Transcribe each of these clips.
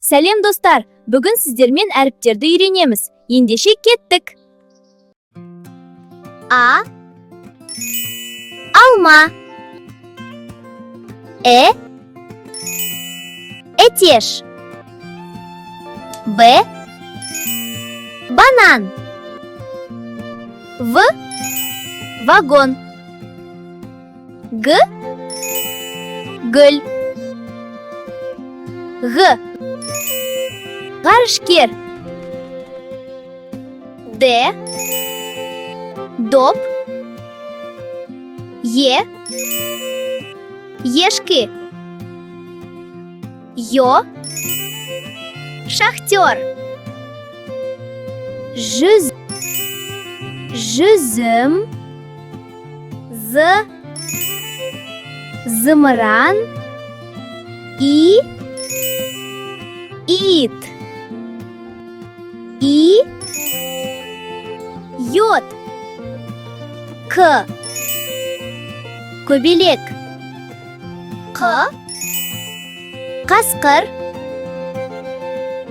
Сәлем достар, бүгін сіздермен әріптерді үйренеміз. Ендеше кеттік. А. Алма. Әтеш. Б. Банан. В. Вагон. Г. Гүл. Г. Ғарышкер. Д. Доп. Е. Ешки. Ё. Шахтер. Жүзім. З. Зымыран. И. Ит. И. Йод. К. Көбелек. Қ. Қасқыр.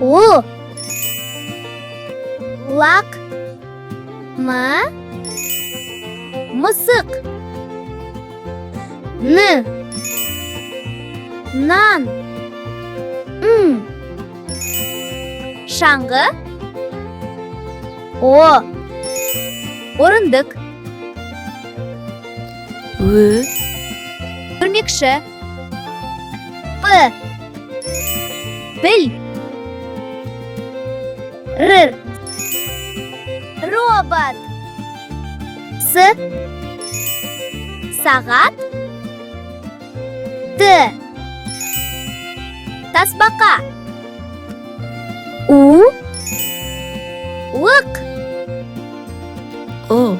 О. Лак. М. Мысық. Н. Нан. М. Шаңғы. О. Орындық. Өрмекші. П. Біл. Р. Робот. С. Сағат. Т. Тасбақа. У. Уық. О.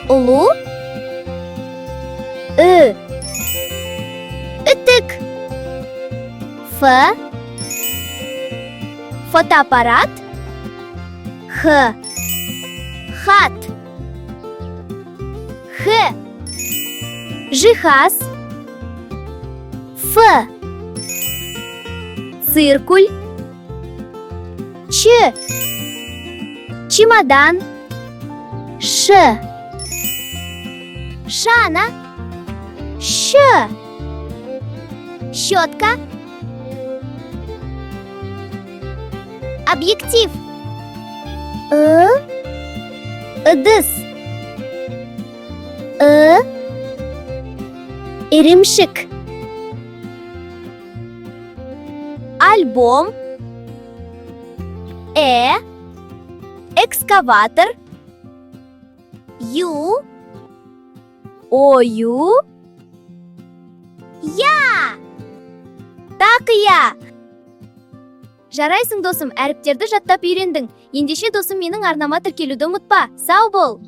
Ұлу. Ү. Үтік. Ф. Фотоаппарат. Х. Хат. Х. Жиһаз. Ф. Циркуль. Ч. Чемодан. Ш. Шана. Щ. Щетка. Объектив. Ыдыс. Ірімшік. Альбом. Экскаватор. Ю. Ою. Я. Так я. Жарайсың досым, әріптерді жаттап үйрендің. Ендеше досым, менің арнама тіркелуді ұмытпа. Сау бол.